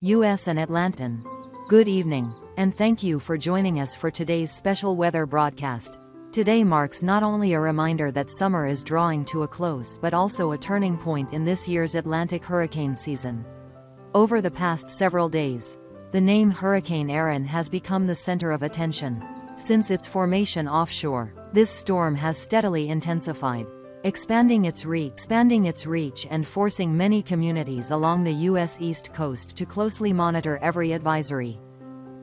U.S. and Atlantan. Good evening, and thank you for joining us for today's special weather broadcast. Today marks not only a reminder that summer is drawing to a close but also a turning point in this year's Atlantic hurricane season. Over the past several days, the name Hurricane Erin has become the center of attention. Since its formation offshore, this storm has steadily intensified, expanding its reach and forcing many communities along the U.S. East Coast to closely monitor every advisory.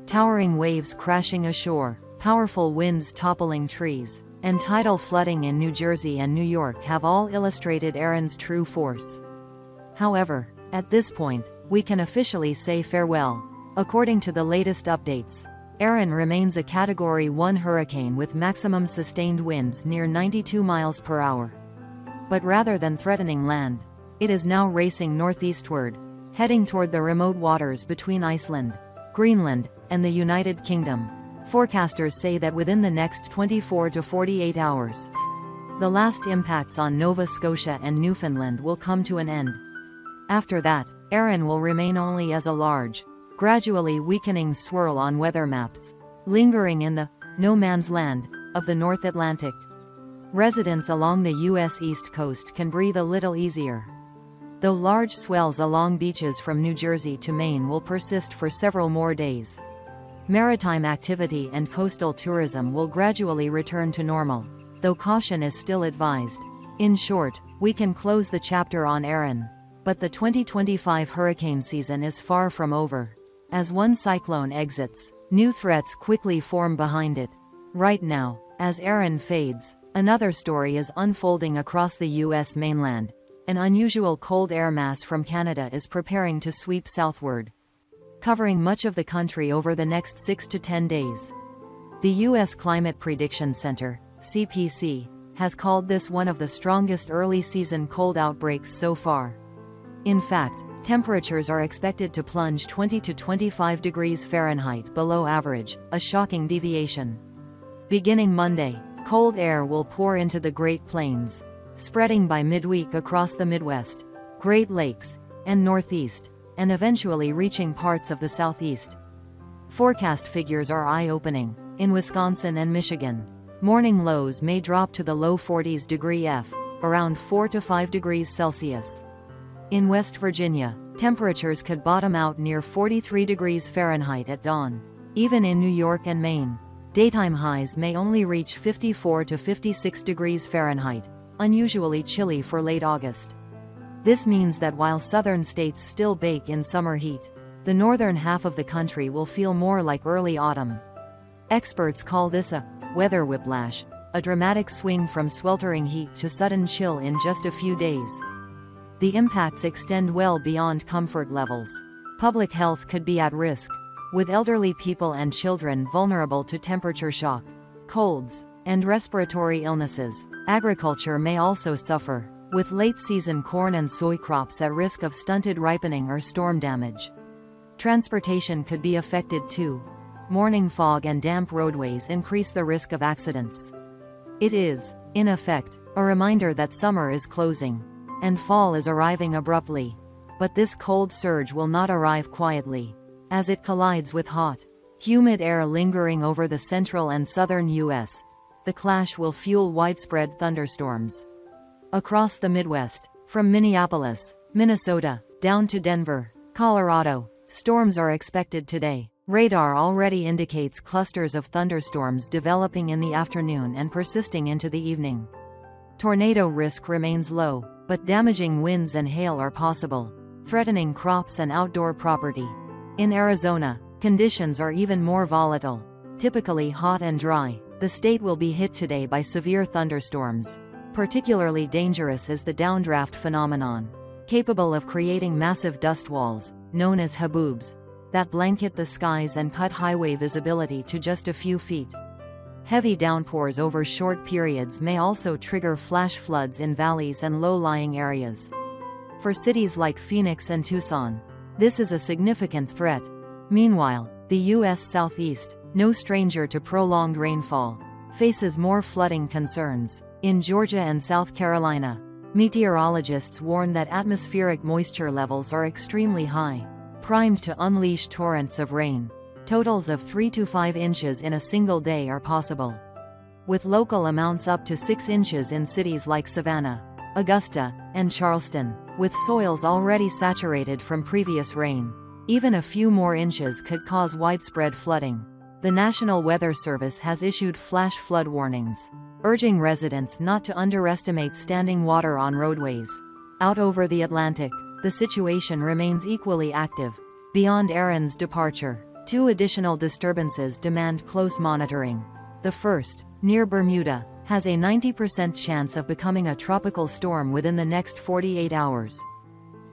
Towering waves crashing ashore, powerful winds toppling trees, and tidal flooding in New Jersey and New York have all illustrated Erin's true force. However, at this point, we can officially say farewell. According to the latest updates, Erin remains a Category 1 hurricane with maximum sustained winds near 92 miles per hour. But rather than threatening land, it is now racing northeastward, heading toward the remote waters between Iceland, Greenland, and the United Kingdom. Forecasters say that within the next 24 to 48 hours, the last impacts on Nova Scotia and Newfoundland will come to an end. After that, Erin will remain only as a large, gradually weakening swirl on weather maps, lingering in the no man's land of the North Atlantic. Residents along the U.S. East Coast can breathe a little easier, though large swells along beaches from New Jersey to Maine will persist for several more days. Maritime activity and coastal tourism will gradually return to normal, though caution is still advised. In short, we can close the chapter on Erin, but the 2025 hurricane season is far from over. As one cyclone exits, new threats quickly form behind it. Right now, as Erin fades, another story is unfolding across the U.S. mainland. An unusual cold air mass from Canada is preparing to sweep southward, covering much of the country over the next 6 to 10 days. The U.S. Climate Prediction Center, CPC, has called this one of the strongest early-season cold outbreaks so far. In fact, temperatures are expected to plunge 20 to 25 degrees Fahrenheit below average, a shocking deviation. Beginning Monday, cold air will pour into the Great Plains, spreading by midweek across the Midwest, Great Lakes, and Northeast, and eventually reaching parts of the Southeast. Forecast figures are eye-opening. In Wisconsin and Michigan, morning lows may drop to the low 40s degree F, around 4 to 5 degrees Celsius. In West Virginia, temperatures could bottom out near 43 degrees Fahrenheit at dawn. Even in New York and Maine, daytime highs may only reach 54 to 56 degrees Fahrenheit, unusually chilly for late August. This means that while southern states still bake in summer heat, the northern half of the country will feel more like early autumn. Experts call this a weather whiplash, a dramatic swing from sweltering heat to sudden chill in just a few days. The impacts extend well beyond comfort levels. Public health could be at risk, with elderly people and children vulnerable to temperature shock, colds, and respiratory illnesses. Agriculture may also suffer, with late-season corn and soy crops at risk of stunted ripening or storm damage. Transportation could be affected too. Morning fog and damp roadways increase the risk of accidents. It is, in effect, a reminder that summer is closing, and fall is arriving abruptly. But this cold surge will not arrive quietly. As it collides with hot, humid air lingering over the central and southern U.S., the clash will fuel widespread thunderstorms. Across the Midwest, from Minneapolis, Minnesota, down to Denver, Colorado, storms are expected today. Radar already indicates clusters of thunderstorms developing in the afternoon and persisting into the evening. Tornado risk remains low, but damaging winds and hail are possible, threatening crops and outdoor property. In Arizona, conditions are even more volatile. Typically hot and dry, the state will be hit today by severe thunderstorms. Particularly dangerous is the downdraft phenomenon, capable of creating massive dust walls, known as haboobs, that blanket the skies and cut highway visibility to just a few feet. Heavy downpours over short periods may also trigger flash floods in valleys and low-lying areas. For cities like Phoenix and Tucson, this is a significant threat. Meanwhile, the U.S. Southeast, no stranger to prolonged rainfall, faces more flooding concerns. In Georgia and South Carolina, meteorologists warn that atmospheric moisture levels are extremely high, primed to unleash torrents of rain. Totals of 3 to 5 inches in a single day are possible, with local amounts up to 6 inches in cities like Savannah, Augusta, and Charleston, with soils already saturated from previous rain. Even a few more inches could cause widespread flooding. The National Weather Service has issued flash flood warnings, urging residents not to underestimate standing water on roadways. Out over the Atlantic, the situation remains equally active. Beyond Aaron's departure, 2 additional disturbances demand close monitoring. The first, near Bermuda, has a 90% chance of becoming a tropical storm within the next 48 hours.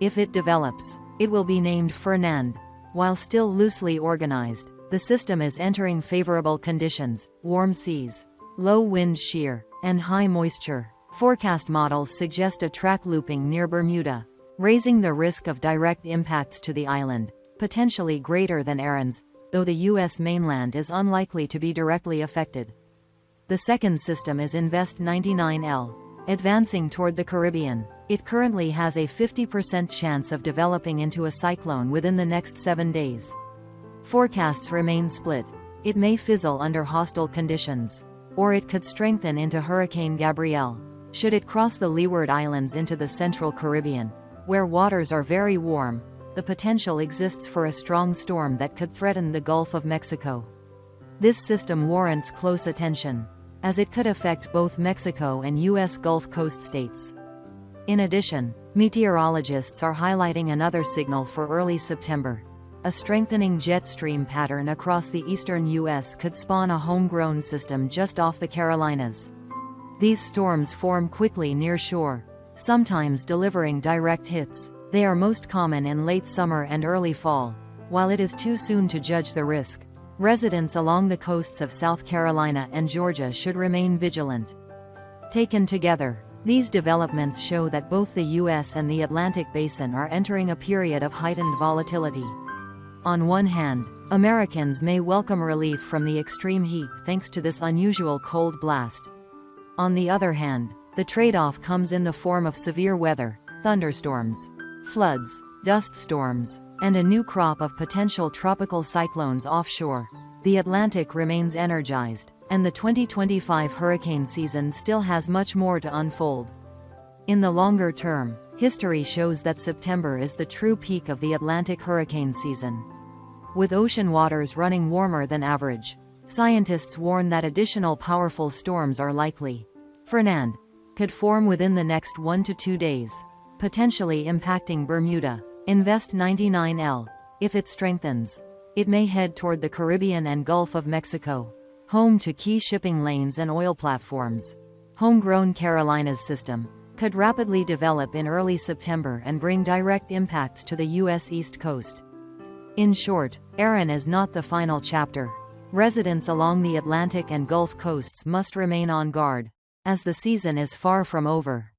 If it develops, it will be named Fernand. While still loosely organized, the system is entering favorable conditions: warm seas, low wind shear, and high moisture. Forecast models suggest a track looping near Bermuda, raising the risk of direct impacts to the island, potentially greater than Aaron's, though the U.S. mainland is unlikely to be directly affected. The second system is Invest 99L, advancing toward the Caribbean. It currently has a 50% chance of developing into a cyclone within the next 7 days. Forecasts remain split. It may fizzle under hostile conditions, or it could strengthen into Hurricane Gabrielle, should it cross the Leeward Islands into the central Caribbean, where waters are very warm. The potential exists for a strong storm that could threaten the Gulf of Mexico. This system warrants close attention, as it could affect both Mexico and U.S. Gulf Coast states. In addition, meteorologists are highlighting another signal for early September. A strengthening jet stream pattern across the eastern U.S. could spawn a homegrown system just off the Carolinas. These storms form quickly near shore, sometimes delivering direct hits. They are most common in late summer and early fall. While it is too soon to judge the risk, residents along the coasts of South Carolina and Georgia should remain vigilant. Taken together, these developments show that both the U.S. and the Atlantic Basin are entering a period of heightened volatility. On one hand, Americans may welcome relief from the extreme heat thanks to this unusual cold blast. On the other hand, the trade-off comes in the form of severe weather, thunderstorms, floods, dust storms, and a new crop of potential tropical cyclones offshore. The Atlantic remains energized, and the 2025 hurricane season still has much more to unfold. In the longer term, history shows that September is the true peak of the Atlantic hurricane season. With ocean waters running warmer than average, scientists warn that additional powerful storms are likely. Fernand could form within the next 1 to 2 days, potentially impacting Bermuda. Invest 99L. If it strengthens, it may head toward the Caribbean and Gulf of Mexico, home to key shipping lanes and oil platforms. Homegrown Carolinas system could rapidly develop in early September and bring direct impacts to the U.S. East Coast. In short, Aaron is not the final chapter. Residents along the Atlantic and Gulf coasts must remain on guard, as the season is far from over.